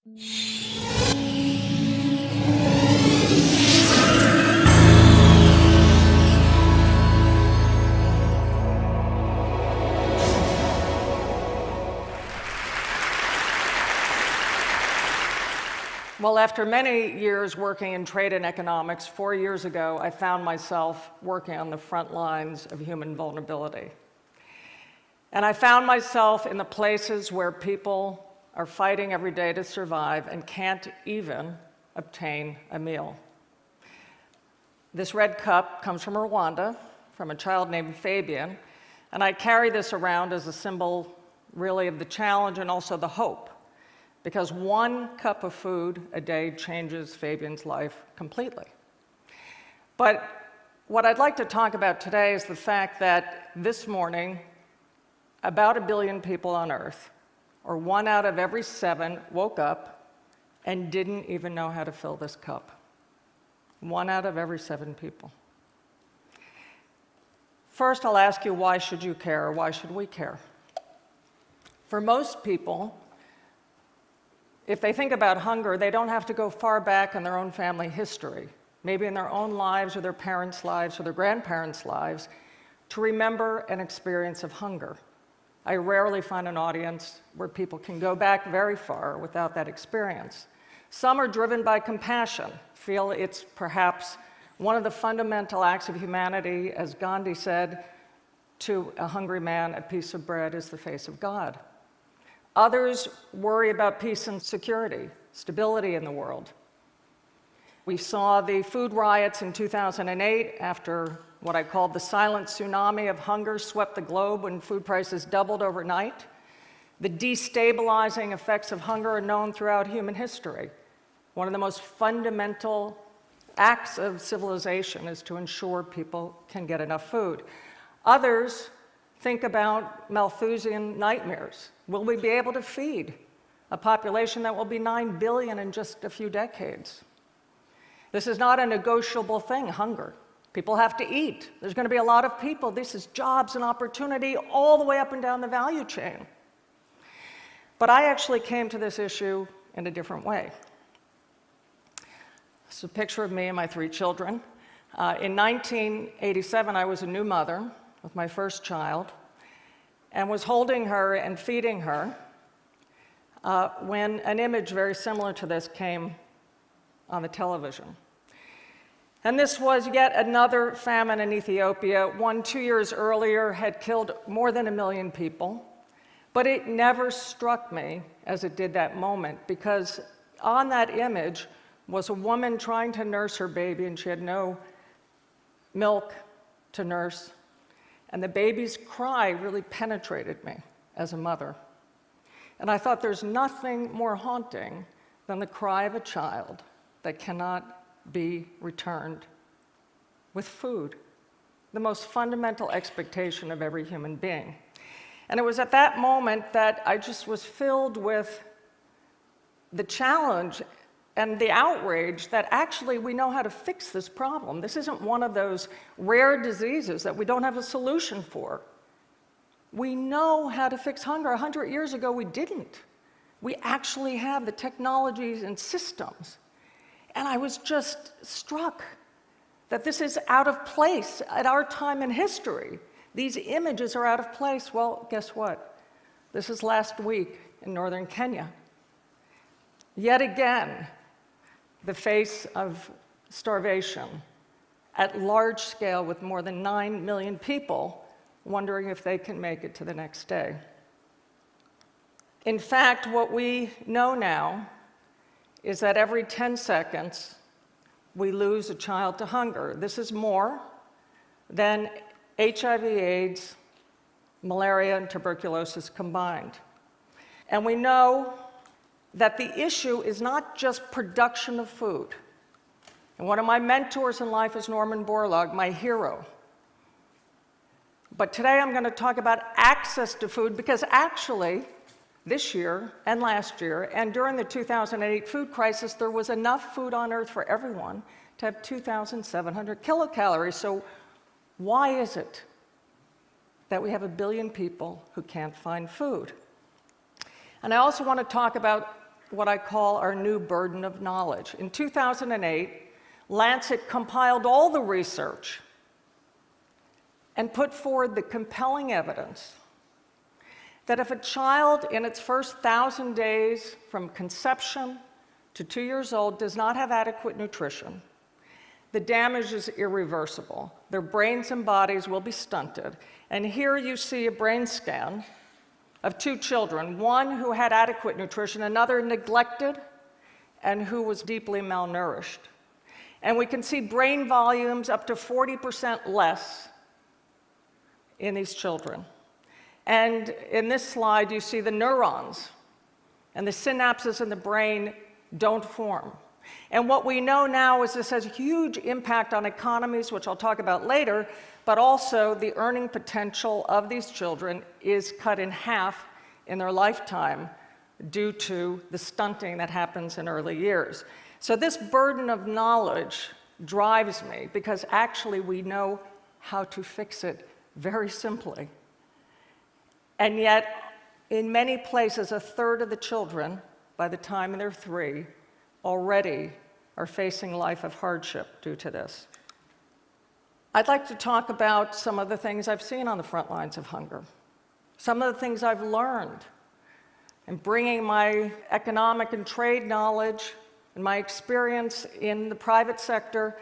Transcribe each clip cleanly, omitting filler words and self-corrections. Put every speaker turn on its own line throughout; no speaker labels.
Well, after many years working in trade and economics, 4 years ago, I found myself working on the front lines of human vulnerability. And I found myself in the places where people are fighting every day to survive and can't even obtain a meal. This red cup comes from Rwanda, from a child named Fabian, and I carry this around as a symbol, really, of the challenge and also the hope. Because 1 cup of food a day changes Fabian's life completely. But what I'd like to talk about today is the fact that this morning, about 1 billion people on Earth, or 1 out of every 7, woke up and didn't even know how to fill this cup. 1 out of every 7 people. First, I'll ask you, why should you care, or why should we care? For most people, if they think about hunger, they don't have to go far back in their own family history, maybe in their own lives or their parents' lives or their grandparents' lives, to remember an experience of hunger. I rarely find an audience where people can go back very far without that experience. Some are driven by compassion, feel it's perhaps one of the fundamental acts of humanity. As Gandhi said, to a hungry man, a piece of bread is the face of God. Others worry about peace and security, stability in the world. We saw the food riots in 2008 after what I called the silent tsunami of hunger swept the globe when food prices doubled overnight. The destabilizing effects of hunger are known throughout human history. One of the most fundamental acts of civilization is to ensure people can get enough food. Others think about Malthusian nightmares. Will we be able to feed a population that will be 9 billion in just a few decades? This is not a negotiable thing, hunger. People have to eat. There's going to be a lot of people. This is jobs and opportunity all the way up and down the value chain. But I actually came to this issue in a different way. This is a picture of me and my 3 children. In 1987, I was a new mother with my first child, and was holding her and feeding her when an image very similar to this came on the television. And this was yet another famine in Ethiopia. One 2 years earlier had killed more than 1 million people, but it never struck me as it did that moment, because on that image was a woman trying to nurse her baby, and she had no milk to nurse. And the baby's cry really penetrated me as a mother. And I thought, there's nothing more haunting than the cry of a child that cannot be returned with food, the most fundamental expectation of every human being. And it was at that moment that I just was filled with the challenge and the outrage that actually we know how to fix this problem. This isn't one of those rare diseases that we don't have a solution for. We know how to fix hunger. 100 years ago, we didn't. We actually have the technologies and systems. And I was just struck that this is out of place at our time in history. These images are out of place. Well, guess what? This is last week in northern Kenya. Yet again, the face of starvation at large scale, with more than 9 million people wondering if they can make it to the next day. In fact, what we know now is that every 10 seconds, we lose a child to hunger. This is more than HIV/AIDS, malaria, and tuberculosis combined. And we know that the issue is not just production of food. And one of my mentors in life is Norman Borlaug, my hero. But today I'm going to talk about access to food, because actually, this year and last year, and during the 2008 food crisis, there was enough food on Earth for everyone to have 2,700 kilocalories. So why is it that we have 1 billion people who can't find food? And I also want to talk about what I call our new burden of knowledge. In 2008, Lancet compiled all the research and put forward the compelling evidence that if a child in its first 1,000 days from conception to 2 years old does not have adequate nutrition, the damage is irreversible. Their brains and bodies will be stunted. And here you see a brain scan of 2 children, one who had adequate nutrition, another neglected, and who was deeply malnourished. And we can see brain volumes up to 40% less in these children. And in this slide, you see the neurons, and the synapses in the brain don't form. And what we know now is this has a huge impact on economies, which I'll talk about later, but also the earning potential of these children is cut in half in their lifetime due to the stunting that happens in early years. So this burden of knowledge drives me because actually we know how to fix it very simply. And yet, in many places, a third of the children, by the time they're 3, already are facing life of hardship due to this. I'd like to talk about some of the things I've seen on the front lines of hunger, some of the things I've learned, and bringing my economic and trade knowledge and my experience in the private sector.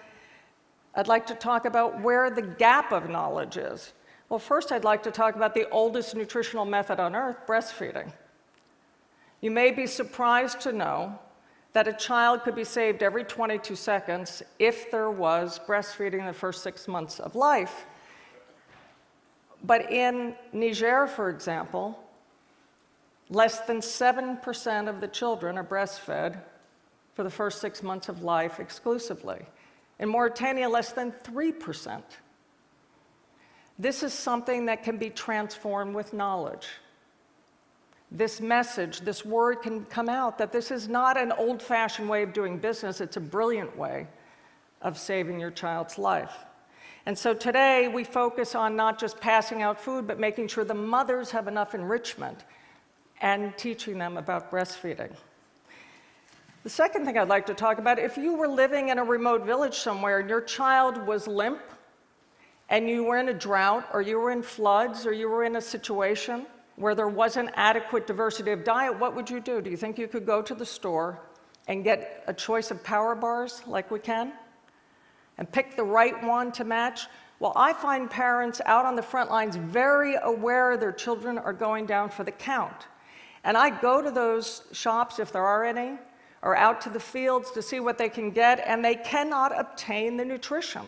I'd like to talk about where the gap of knowledge is. Well, first I'd like to talk about the oldest nutritional method on earth, breastfeeding. You may be surprised to know that a child could be saved every 22 seconds if there was breastfeeding in the first 6 months of life. But in Niger, for example, less than 7% of the children are breastfed for the first 6 months of life exclusively. In Mauritania, less than 3%. This is something that can be transformed with knowledge. This message, this word can come out that this is not an old-fashioned way of doing business, it's a brilliant way of saving your child's life. And so today we focus on not just passing out food, but making sure the mothers have enough enrichment and teaching them about breastfeeding. The second thing I'd like to talk about, if you were living in a remote village somewhere and your child was limp, and you were in a drought, or you were in floods, or you were in a situation where there wasn't adequate diversity of diet, what would you do? Do you think you could go to the store and get a choice of power bars like we can? And pick the right one to match? Well, I find parents out on the front lines very aware their children are going down for the count. And I go to those shops, if there are any, or out to the fields to see what they can get, and they cannot obtain the nutrition.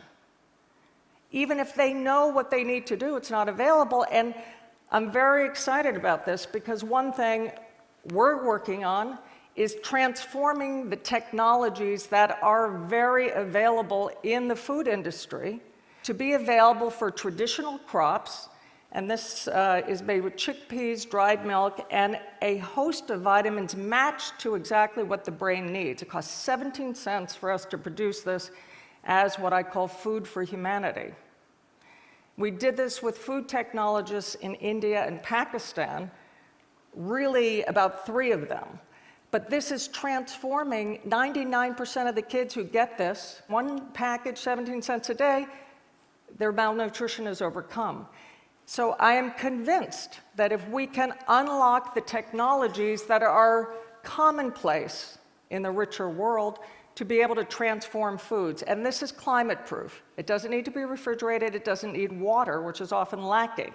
Even if they know what they need to do, it's not available. And I'm very excited about this because one thing we're working on is transforming the technologies that are very available in the food industry to be available for traditional crops. And this is made with chickpeas, dried milk, and a host of vitamins matched to exactly what the brain needs. It costs 17 cents for us to produce this as what I call food for humanity. We did this with food technologists in India and Pakistan, really about 3 of them. But this is transforming 99% of the kids who get this, one package, 17 cents a day, their malnutrition is overcome. So I am convinced that if we can unlock the technologies that are commonplace in the richer world, to be able to transform foods. And this is climate proof. It doesn't need to be refrigerated, it doesn't need water, which is often lacking.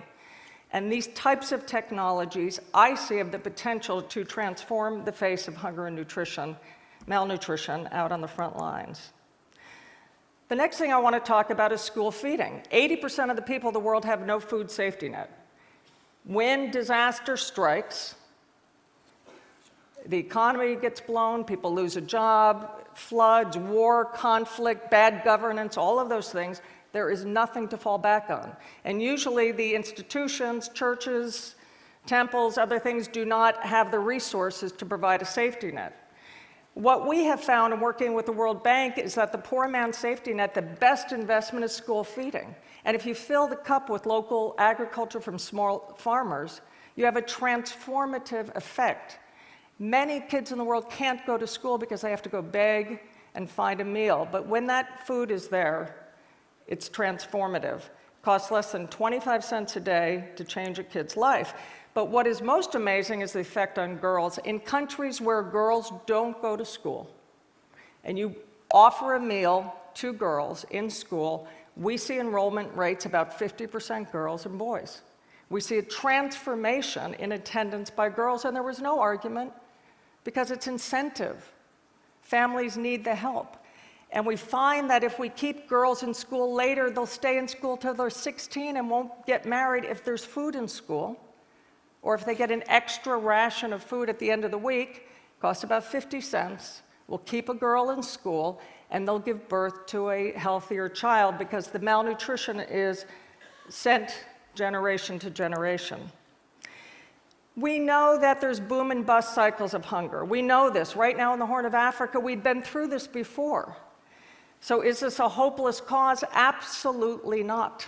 And these types of technologies, I see, have the potential to transform the face of hunger and malnutrition out on the front lines. The next thing I want to talk about is school feeding. 80% of the people in the world have no food safety net. When disaster strikes, the economy gets blown, people lose a job, floods, war, conflict, bad governance, all of those things, there is nothing to fall back on. And usually the institutions, churches, temples, other things do not have the resources to provide a safety net. What we have found in working with the World Bank is that the poor man's safety net, the best investment is school feeding. And if you fill the cup with local agriculture from small farmers, you have a transformative effect. Many kids in the world can't go to school because they have to go beg and find a meal. But when that food is there, it's transformative. It costs less than 25 cents a day to change a kid's life. But what is most amazing is the effect on girls. In countries where girls don't go to school, and you offer a meal to girls in school, we see enrollment rates about 50% girls and boys. We see a transformation in attendance by girls, and there was no argument because it's incentive. Families need the help. And we find that if we keep girls in school later, they'll stay in school till they're 16 and won't get married if there's food in school, or if they get an extra ration of food at the end of the week, costs about 50 cents, will keep a girl in school, and they'll give birth to a healthier child because the malnutrition is sent generation to generation. We know that there's boom and bust cycles of hunger. We know this. Right now in the Horn of Africa, we've been through this before. So is this a hopeless cause? Absolutely not.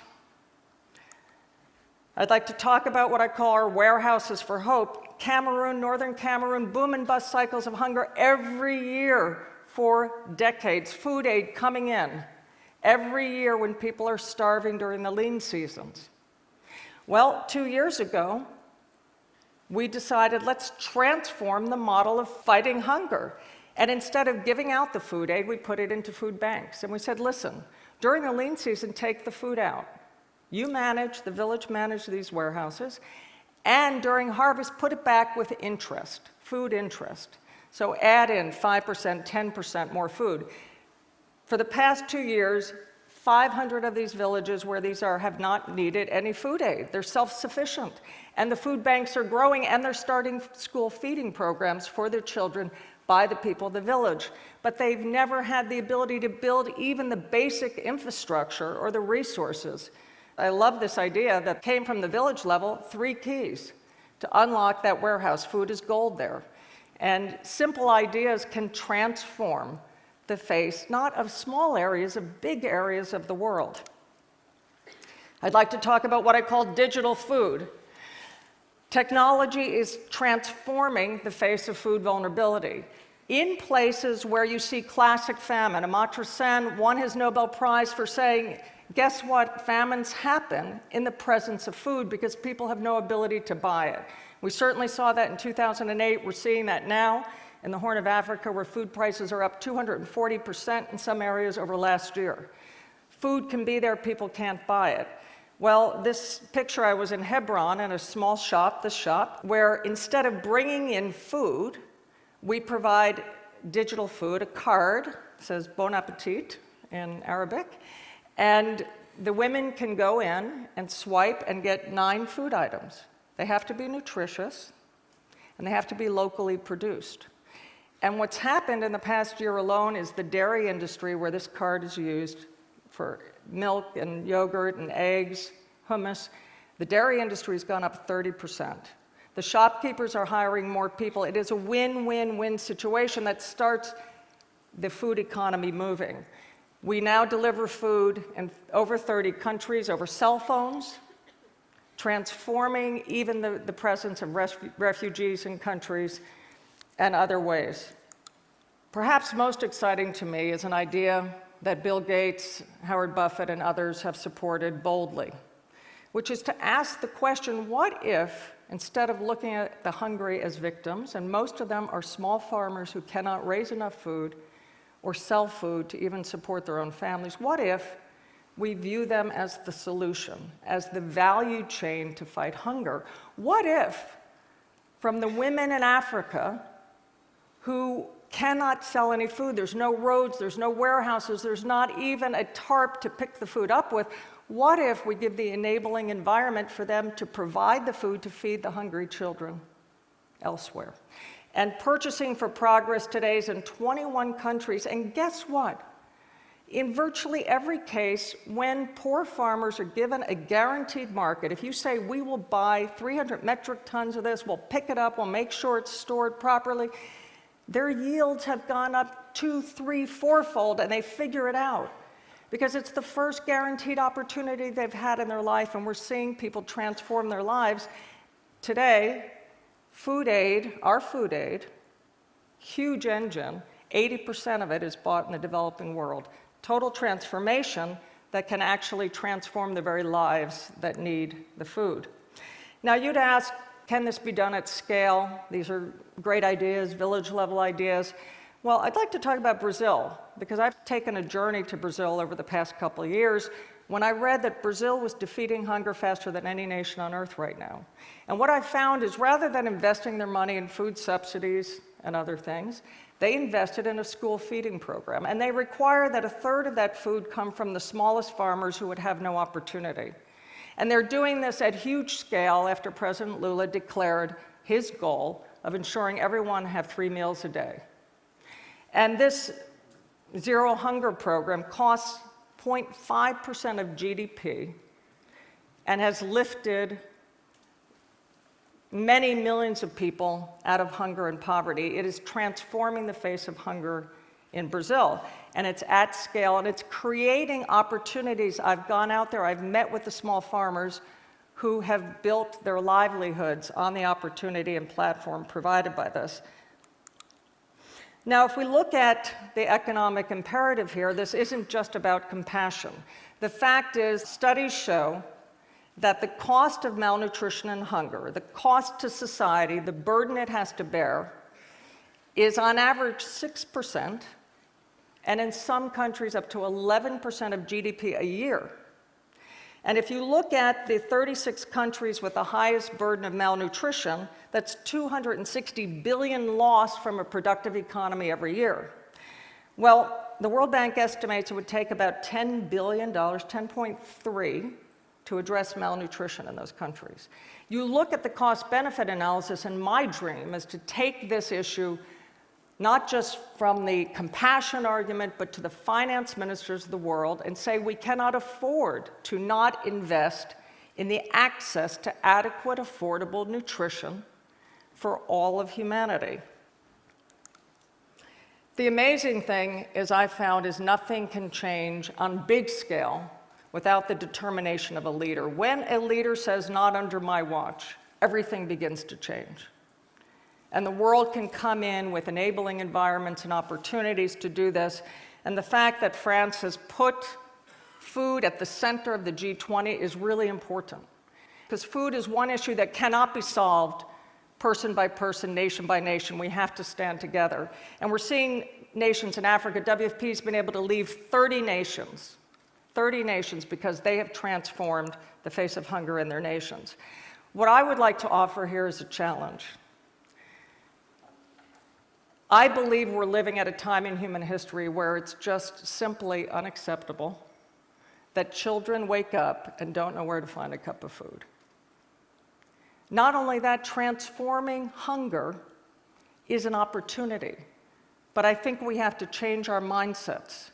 I'd like to talk about what I call our warehouses for hope. Cameroon, northern Cameroon, boom and bust cycles of hunger every year for decades. Food aid coming in every year when people are starving during the lean seasons. Well, 2 years ago, we decided let's transform the model of fighting hunger. And instead of giving out the food aid, we put it into food banks. And we said, listen, during the lean season, take the food out. You manage, the village manage these warehouses, and during harvest, put it back with interest, food interest. So add in 5%, 10% more food. For the past 2 years, 500 of these villages where these are have not needed any food aid. They're self-sufficient. And the food banks are growing, and they're starting school feeding programs for their children by the people of the village. But they've never had the ability to build even the basic infrastructure or the resources. I love this idea that came from the village level, 3 keys to unlock that warehouse. Food is gold there. And simple ideas can transform the face, not of small areas, of big areas of the world. I'd like to talk about what I call digital food. Technology is transforming the face of food vulnerability. In places where you see classic famine, Amartya Sen won his Nobel Prize for saying, guess what? Famines happen in the presence of food because people have no ability to buy it. We certainly saw that in 2008. We're seeing that now in the Horn of Africa, where food prices are up 240% in some areas over last year. Food can be there, people can't buy it. Well, this picture, I was in Hebron in a small shop, this shop, where instead of bringing in food, we provide digital food, a card, says Bon Appetit in Arabic, and the women can go in and swipe and get 9 food items. They have to be nutritious, and they have to be locally produced. And what's happened in the past year alone is the dairy industry, where this card is used for milk and yogurt and eggs, hummus, the dairy industry has gone up 30%. The shopkeepers are hiring more people. It is a win-win-win situation that starts the food economy moving. We now deliver food in over 30 countries over cell phones, transforming even the presence of refugees in countries and other ways. Perhaps most exciting to me is an idea that Bill Gates, Howard Buffett, and others have supported boldly, which is to ask the question, what if, instead of looking at the hungry as victims, and most of them are small farmers who cannot raise enough food or sell food to even support their own families, what if we view them as the solution, as the value chain to fight hunger? What if, from the women in Africa who cannot sell any food, there's no roads, there's no warehouses, there's not even a tarp to pick the food up with, what if we give the enabling environment for them to provide the food to feed the hungry children elsewhere? And Purchasing for Progress today is in 21 countries, and guess what? In virtually every case, when poor farmers are given a guaranteed market, if you say, we will buy 300 metric tons of this, we'll pick it up, we'll make sure it's stored properly, their yields have gone up 2, 3, 4-fold, and they figure it out. Because it's the first guaranteed opportunity they've had in their life, and we're seeing people transform their lives. Today, food aid, our food aid, huge engine, 80% of it is bought in the developing world. Total transformation that can actually transform the very lives that need the food. Now you'd ask, can this be done at scale? These are great ideas, village-level ideas. Well, I'd like to talk about Brazil, because I've taken a journey to Brazil over the past couple of years when I read that Brazil was defeating hunger faster than any nation on earth right now. And what I found is rather than investing their money in food subsidies and other things, they invested in a school feeding program. And they require that a third of that food come from the smallest farmers who would have no opportunity. And they're doing this at huge scale after President Lula declared his goal of ensuring everyone have 3 meals a day. And this Zero Hunger program costs 0.5% of GDP and has lifted many millions of people out of hunger and poverty. It is transforming the face of hunger in Brazil. And it's at scale, and it's creating opportunities. I've gone out there, I've met with the small farmers who have built their livelihoods on the opportunity and platform provided by this. Now, if we look at the economic imperative here, this isn't just about compassion. The fact is, studies show that the cost of malnutrition and hunger, the cost to society, the burden it has to bear, is on average 6%, and in some countries up to 11% of GDP a year. And if you look at the 36 countries with the highest burden of malnutrition, that's 260 billion lost from a productive economy every year. Well, the World Bank estimates it would take about $10 billion, 10.3, to address malnutrition in those countries. You look at the cost-benefit analysis, and my dream is to take this issue not just from the compassion argument, but to the finance ministers of the world and say we cannot afford to not invest in the access to adequate, affordable nutrition for all of humanity. The amazing thing, as I found, is nothing can change on big scale without the determination of a leader. When a leader says, "Not under my watch," everything begins to change. And the world can come in with enabling environments and opportunities to do this. And the fact that France has put food at the center of the G20 is really important. Because food is one issue that cannot be solved person by person, nation by nation. We have to stand together. And we're seeing nations in Africa. WFP has been able to leave 30 nations because they have transformed the face of hunger in their nations. What I would like to offer here is a challenge. I believe we're living at a time in human history where it's just simply unacceptable that children wake up and don't know where to find a cup of food. Not only that, transforming hunger is an opportunity, but I think we have to change our mindsets.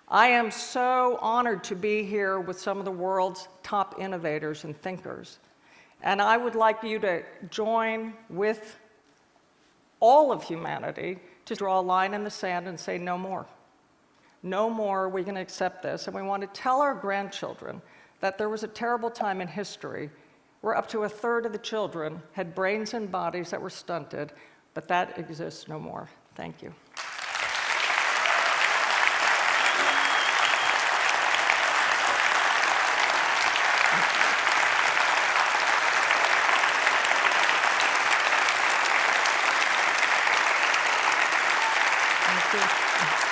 I am so honored to be here with some of the world's top innovators and thinkers, and I would like you to join with all of humanity to draw a line in the sand and say no more. No more, we can accept this. And we want to tell our grandchildren that there was a terrible time in history where up to a third of the children had brains and bodies that were stunted, but that exists no more. Thank you. Thank you.